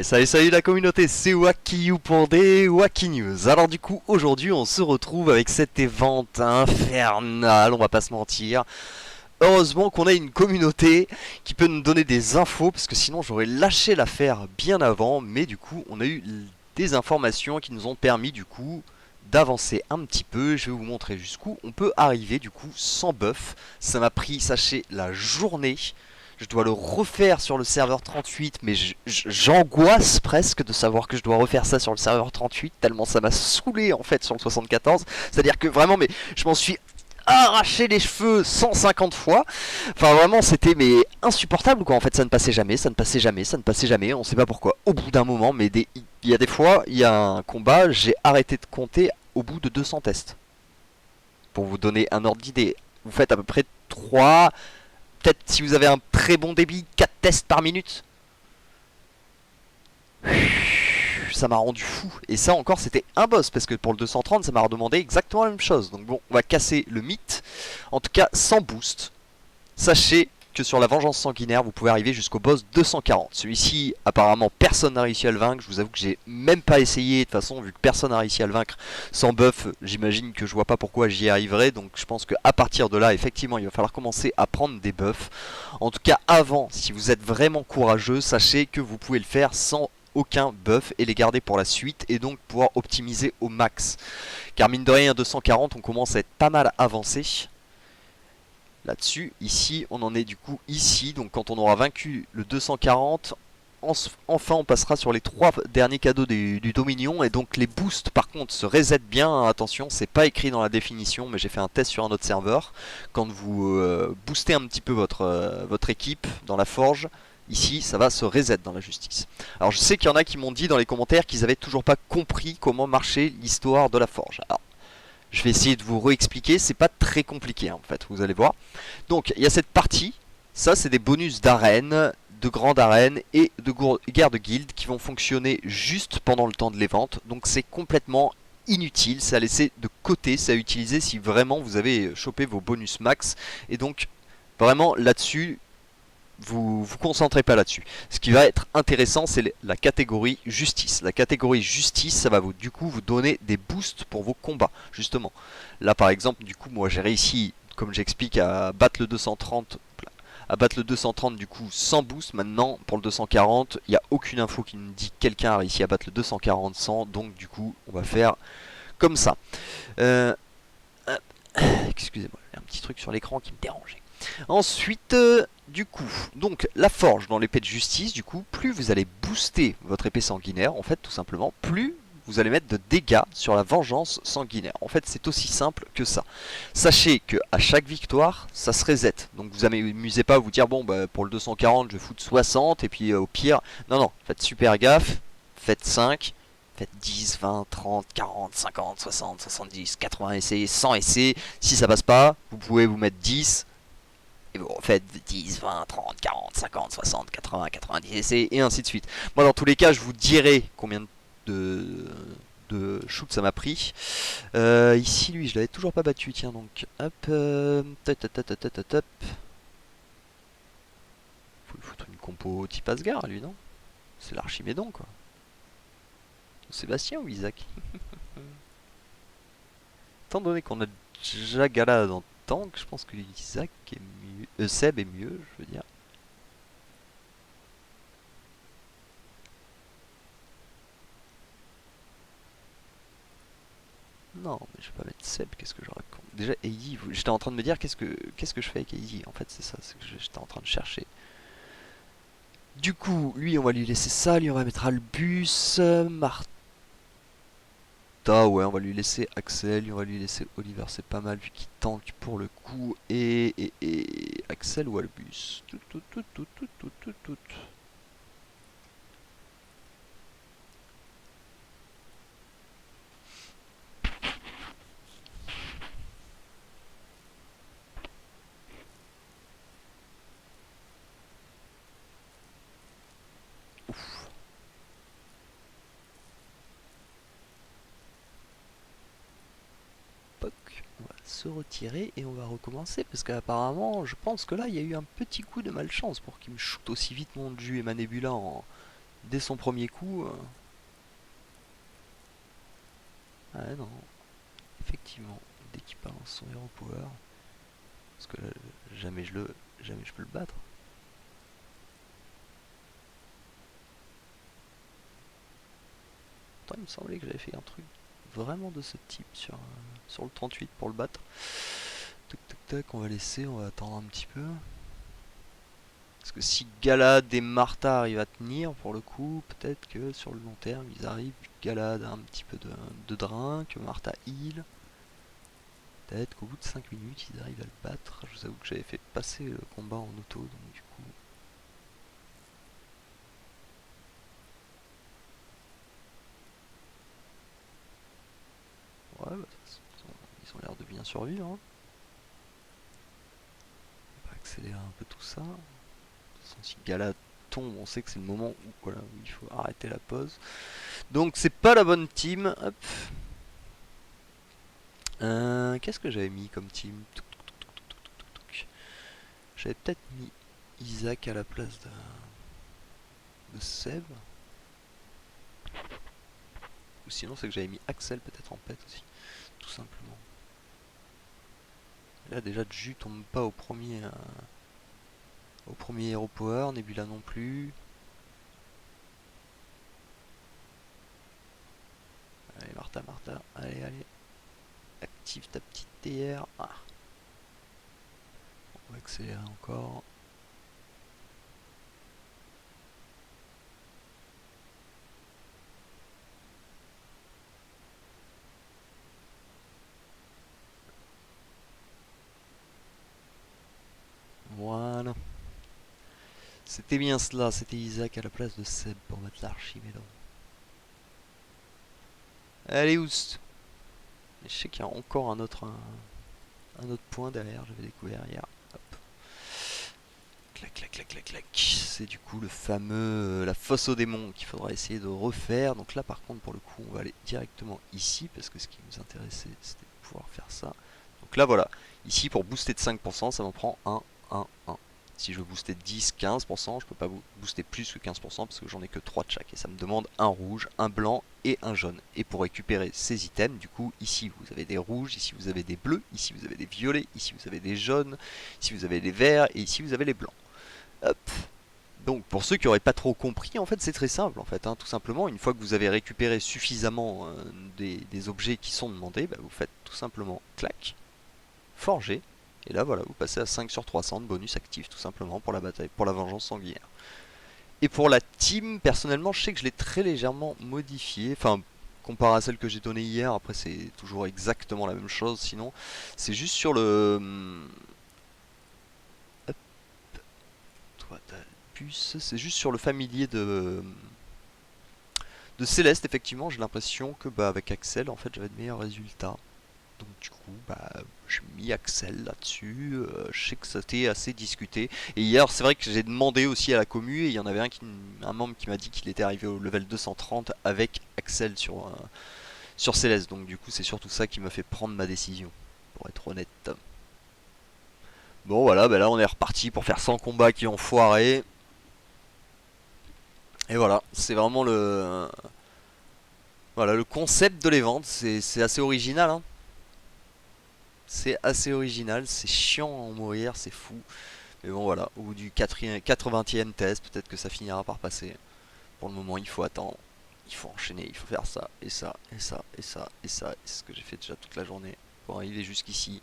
Salut la communauté, c'est Wakiyu pour des Waki News. Alors du coup, aujourd'hui on se retrouve avec cet event infernal, on va pas se mentir. Heureusement qu'on a une communauté qui peut nous donner des infos, parce que sinon j'aurais lâché l'affaire bien avant. Mais du coup, on a eu des informations qui nous ont permis du coup d'avancer un petit peu. Je vais vous montrer jusqu'où on peut arriver du coup sans buff. Ça m'a pris, sachez, la journée. Je dois le refaire sur le serveur 38, mais j'angoisse presque de savoir que je dois refaire ça sur le serveur 38, tellement ça m'a saoulé en fait sur le 74. C'est-à-dire que vraiment, mais je m'en suis arraché les cheveux 150 fois. Enfin vraiment c'était mais insupportable quoi. En fait ça ne passait jamais, ça ne passait jamais, ça ne passait jamais. On sait pas pourquoi. Au bout d'un moment, mais il y a des fois, il y a un combat, j'ai arrêté de compter au bout de 200 tests. Pour vous donner un ordre d'idée, vous faites à peu près 3, peut-être si vous avez un très bon débit, 4 tests par minute. Ça m'a rendu fou. Et ça encore c'était un boss, parce que pour le 230 ça m'a redemandé exactement la même chose. Donc bon, on va casser le mythe. En tout cas sans boost. Sachez que sur la vengeance sanguinaire vous pouvez arriver jusqu'au boss 240. Celui-ci apparemment personne n'a réussi à le vaincre. Je vous avoue que j'ai même pas essayé. De toute façon vu que personne n'a réussi à le vaincre sans buff, j'imagine que je vois pas pourquoi j'y arriverai. Donc je pense qu'à partir de là effectivement il va falloir commencer à prendre des buffs. En tout cas avant, si vous êtes vraiment courageux, sachez que vous pouvez le faire sans aucun buff et les garder pour la suite, et donc pouvoir optimiser au max. Car mine de rien 240 on commence à être pas mal avancé là-dessus. Ici on en est du coup ici, donc quand on aura vaincu le 240, enfin on passera sur les 3 derniers cadeaux du Dominion. Et donc les boosts par contre se reset bien, hein, attention c'est pas écrit dans la définition mais j'ai fait un test sur un autre serveur. Quand vous boostez un petit peu votre équipe dans la forge, ici ça va se reset dans la justice. Alors je sais qu'il y en a qui m'ont dit dans les commentaires qu'ils avaient toujours pas compris comment marchait l'histoire de la forge. Alors je vais essayer de vous réexpliquer, c'est pas très compliqué hein, en fait, vous allez voir. Donc il y a cette partie, ça c'est des bonus d'arène, de grande arène et de guerre de guilde qui vont fonctionner juste pendant le temps de l'évente. Donc c'est complètement inutile, c'est à laisser de côté, c'est à utiliser si vraiment vous avez chopé vos bonus max. Et donc vraiment là-dessus, vous concentrez pas là-dessus. Ce qui va être intéressant, c'est la catégorie justice. La catégorie justice, ça va du coup vous donner des boosts pour vos combats, justement. Là par exemple, du coup, moi j'ai réussi, comme j'explique, à battre le 230. À battre le 230 du coup sans boost. Maintenant pour le 240 il n'y a aucune info qui nous dit que quelqu'un a réussi à battre le 240 sans. Donc du coup on va faire comme ça. Excusez-moi, il y a un petit truc sur l'écran qui me dérangeait. Ensuite, du coup, donc la forge dans l'épée de justice, du coup, plus vous allez booster votre épée sanguinaire, en fait, tout simplement, plus vous allez mettre de dégâts sur la vengeance sanguinaire. En fait, c'est aussi simple que ça. Sachez que à chaque victoire, ça se reset. Donc vous amusez pas à vous dire, bon, bah, pour le 240, je vais foutre 60, et puis au pire... Non, non, faites super gaffe, faites 5, faites 10, 20, 30, 40, 50, 60, 70, 80 essais, 100 essais. Si ça passe pas, vous pouvez vous mettre 10, et vous refaites 10, 20, 30, 40, 50, 60, 80, 90 essais, et ainsi de suite. Moi, dans tous les cas, je vous dirai combien de, de shoot ça m'a pris. Ici, lui, je l'avais toujours pas battu. Tiens, donc, hop. Faut lui foutre une compo type Asgard, lui, non? C'est l'Archimédon, quoi. Sébastien ou Isaac? Étant donné qu'on a déjà Galad en tank, je pense que Isaac est mieux. Seb est mieux, je veux dire. Non, mais je vais pas mettre Seb, qu'est-ce que je raconte? Déjà, Eiji, j'étais en train de me dire qu'est-ce que je fais avec Eiji. En fait, c'est ça, c'est que j'étais en train de chercher. Du coup, lui, on va lui laisser ça, lui, on va mettre Albus, Martha, ouais, on va lui laisser Axel, lui, on va lui laisser Oliver, c'est pas mal, vu qu'il tank pour le coup, et Axel ou Albus. Tout. Ouf. Poc. On va se retirer et on va recommencer, parce qu'apparemment, je pense que là, il y a eu un petit coup de malchance pour qu'il me shoot aussi vite mon Ju et ma Nebula en dès son premier coup. Ah non, effectivement, dès qu'il balance son hero power, parce que là, jamais je peux le battre. Attends, il me semblait que j'avais fait un truc vraiment de ce type sur le 38 pour le battre. Tac tac tac, on va laisser, on va attendre un petit peu. Parce que si Galad et Martha arrivent à tenir, pour le coup, peut-être que sur le long terme, ils arrivent, Galad a un petit peu de drain, que Martha heal. Peut-être qu'au bout de 5 minutes, ils arrivent à le battre. Je vous avoue que j'avais fait passer le combat en auto, donc du coup... Ouais, bah, ils ont l'air de bien survivre. Hein. On va accélérer un peu tout ça. De toute façon, si Galad tombe, on sait que c'est le moment où, voilà, où il faut arrêter la pause. Donc c'est pas la bonne team. Hop. Qu'est-ce que j'avais mis comme team? J'avais peut-être mis Isaac à la place de Seb. Ou sinon c'est que j'avais mis Axel peut-être en pet aussi. Tout simplement. Là déjà Ju tombe pas au premier Hero Power, Nebula non plus. Allez Martha, allez, active ta petite TR. Ah. On va accélérer encore. Voilà. C'était bien cela, c'était Isaac à la place de Seb pour mettre l'Archimélon. Allez Oust. Je sais qu'il y a encore un autre point derrière, j'avais découvert hier. Hop. Clac, clac, clac, clac, clac. C'est du coup le fameux, la fosse aux démons qu'il faudra essayer de refaire. Donc là par contre pour le coup on va aller directement ici parce que ce qui nous intéressait c'était de pouvoir faire ça. Donc là voilà, ici pour booster de 5% ça m'en prend 1, 1, 1. Si je veux booster de 10, 15%, je peux pas booster plus que 15% parce que j'en ai que 3 de chaque. Et ça me demande un rouge, un blanc et un jaune. Et pour récupérer ces items, du coup, ici vous avez des rouges, ici vous avez des bleus, ici vous avez des violets, ici vous avez des jaunes, ici vous avez des verts et ici vous avez les blancs. Hop. Donc pour ceux qui n'auraient pas trop compris, en fait c'est très simple en fait, hein, tout simplement, une fois que vous avez récupéré suffisamment des objets qui sont demandés, bah, vous faites tout simplement clac, forger, et là voilà, vous passez à 5 sur 300 de bonus actif tout simplement pour la bataille, pour la vengeance sanguinaire. Et pour la team, personnellement je sais que je l'ai très légèrement modifié, enfin comparé à celle que j'ai donnée hier, après c'est toujours exactement la même chose sinon, c'est juste sur le... Hop, toi t'as puce, c'est juste sur le familier de Céleste, effectivement, j'ai l'impression que bah, avec Axel, en fait, j'avais de meilleurs résultats. Donc du coup, bah, j'ai mis Axel là-dessus. Je sais que ça c'était assez discuté. Et hier, c'est vrai que j'ai demandé aussi à la commu, et il y en avait un membre qui m'a dit qu'il était arrivé au level 230 avec Axel sur Céleste. Donc du coup, c'est surtout ça qui m'a fait prendre ma décision, pour être honnête. Bon voilà, bah là on est reparti pour faire 100 combats qui ont foiré. Et voilà, c'est vraiment le concept de les ventes, c'est assez original. Hein. C'est assez original, c'est chiant à en mourir, c'est fou. Mais bon voilà, au bout du 80e test, peut-être que ça finira par passer. Pour le moment, il faut attendre, il faut enchaîner, il faut faire ça, et ça, et ça, et ça, et ça. Et c'est ce que j'ai fait déjà toute la journée pour arriver jusqu'ici.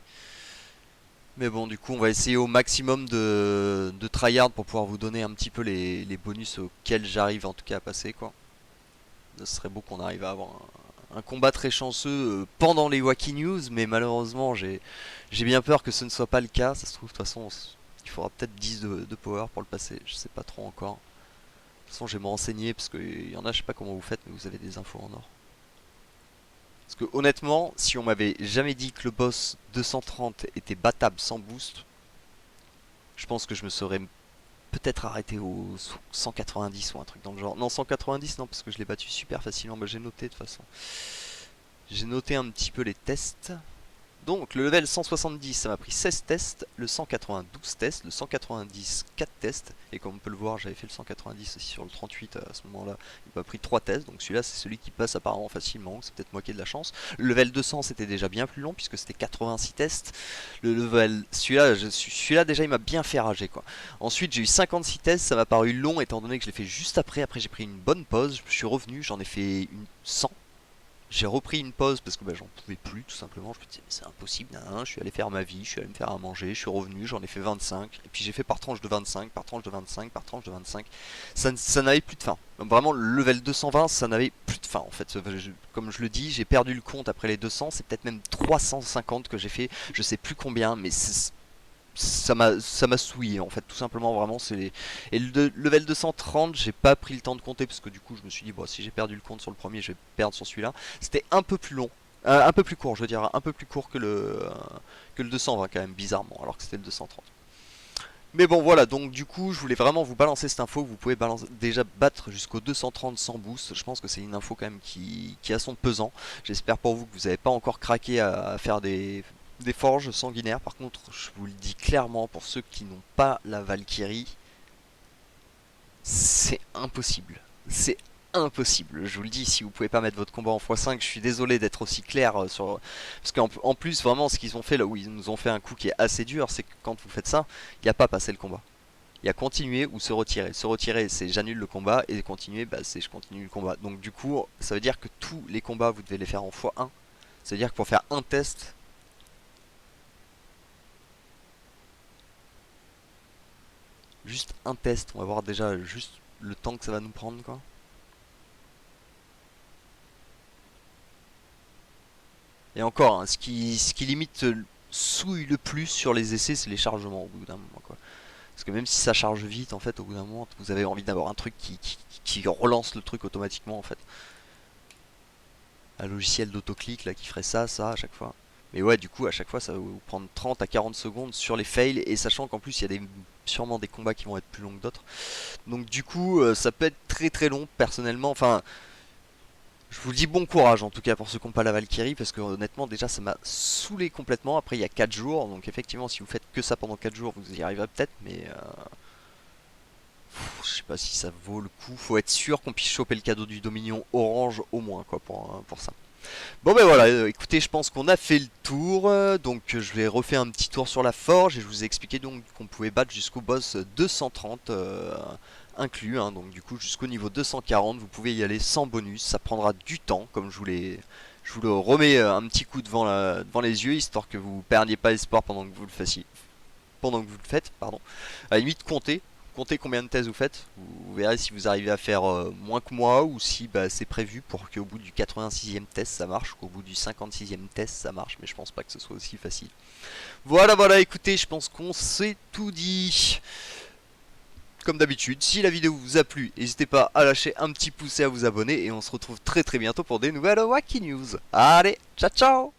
Mais bon, du coup, on va essayer au maximum de tryhard pour pouvoir vous donner un petit peu les bonus auxquels j'arrive en tout cas à passer, quoi. Ce serait beau qu'on arrive à avoir un combat très chanceux pendant les Wacky News, mais malheureusement j'ai bien peur que ce ne soit pas le cas. Ça se trouve, de toute façon, il faudra peut-être 10 de power pour le passer, je sais pas trop encore. De toute façon, je vais me renseigner parce qu'il y en a, je sais pas comment vous faites, mais vous avez des infos en or. Parce que honnêtement, si on m'avait jamais dit que le boss 230 était battable sans boost, je pense que je me serais peut-être arrêté au 190 ou un truc dans le genre. Non, 190 non, parce que je l'ai battu super facilement. Bah, j'ai noté de toute façon. J'ai noté un petit peu les tests. Donc le level 170 ça m'a pris 16 tests, le 192 tests, le 190 4 tests, et comme on peut le voir j'avais fait le 190 aussi sur le 38 à ce moment là, il m'a pris 3 tests, donc celui-là c'est celui qui passe apparemment facilement, c'est peut-être moi qui ai de la chance. Le level 200 c'était déjà bien plus long puisque c'était 86 tests, le level, celui-là déjà il m'a bien fait rager quoi. Ensuite j'ai eu 56 tests, ça m'a paru long étant donné que je l'ai fait juste après j'ai pris une bonne pause, je suis revenu, j'en ai fait une 100. J'ai repris une pause parce que bah, j'en pouvais plus tout simplement, je me disais mais c'est impossible, je suis allé faire ma vie, je suis allé me faire à manger, je suis revenu, j'en ai fait 25, et puis j'ai fait par tranche de 25, par tranche de 25, par tranche de 25, ça n'avait plus de fin. Donc, vraiment le level 220 ça n'avait plus de fin en fait, comme je le dis j'ai perdu le compte après les 200, c'est peut-être même 350 que j'ai fait, je sais plus combien, mais ça m'a souillé en fait tout simplement vraiment et le level 230 j'ai pas pris le temps de compter parce que du coup je me suis dit bon si j'ai perdu le compte sur le premier je vais perdre sur celui-là, c'était un peu plus long, un peu plus court je veux dire, un peu plus court que le 220 quand même bizarrement alors que c'était le 230. Mais bon voilà, donc du coup je voulais vraiment vous balancer cette info, vous pouvez déjà battre jusqu'au 230 sans boost, je pense que c'est une info quand même qui a son pesant. J'espère pour vous que vous n'avez pas encore craqué à faire des forges sanguinaires. Par contre je vous le dis clairement, pour ceux qui n'ont pas la Valkyrie, c'est impossible. C'est impossible. Je vous le dis, si vous pouvez pas mettre votre combat en x5, je suis désolé d'être aussi clair sur... Parce qu'en plus, vraiment, ce qu'ils ont fait là où ils nous ont fait un coup qui est assez dur, c'est que quand vous faites ça, il n'y a pas passé le combat. Il y a continuer ou se retirer. Se retirer, c'est j'annule le combat, et continuer, bah, c'est je continue le combat. Donc du coup, ça veut dire que tous les combats, vous devez les faire en x1. Ça veut dire que pour faire un test, juste un test, on va voir déjà juste le temps que ça va nous prendre, quoi. Et encore, ce qui limite souille le plus sur les essais, c'est les chargements au bout d'un moment, quoi. Parce que même si ça charge vite, en fait, au bout d'un moment, vous avez envie d'avoir un truc qui relance le truc automatiquement, en fait. Un logiciel d'autoclic, là, qui ferait ça, à chaque fois. Mais ouais, du coup, à chaque fois, ça va vous prendre 30 à 40 secondes sur les fails, et sachant qu'en plus, il y a sûrement des combats qui vont être plus longs que d'autres. Donc du coup, ça peut être très très long, personnellement. Enfin, je vous dis bon courage en tout cas pour ceux qui n'ont pas la Valkyrie, parce que honnêtement déjà ça m'a saoulé complètement. Après il y a 4 jours, donc effectivement si vous faites que ça pendant 4 jours vous y arriverez peut-être, mais je sais pas si ça vaut le coup. Faut être sûr qu'on puisse choper le cadeau du Dominion orange au moins quoi pour ça. Bon ben voilà, écoutez je pense qu'on a fait le tour, donc je vais refaire un petit tour sur la forge et je vous ai expliqué donc qu'on pouvait battre jusqu'au boss 230 inclus, donc du coup jusqu'au niveau 240 vous pouvez y aller sans bonus, ça prendra du temps comme je vous le remets un petit coup devant les yeux histoire que vous perdiez pas espoir pendant que vous le fassiez, pendant que vous le faites, pardon. À la limite comptez combien de tests vous faites, vous verrez si vous arrivez à faire moins que moi ou si bah, c'est prévu pour qu'au bout du 86e test ça marche, qu'au bout du 56e test ça marche, mais je pense pas que ce soit aussi facile. Voilà, écoutez, je pense qu'on s'est tout dit. Comme d'habitude, si la vidéo vous a plu, n'hésitez pas à lâcher un petit pouce et à vous abonner, et on se retrouve très très bientôt pour des nouvelles Wacky News. Allez, ciao ciao.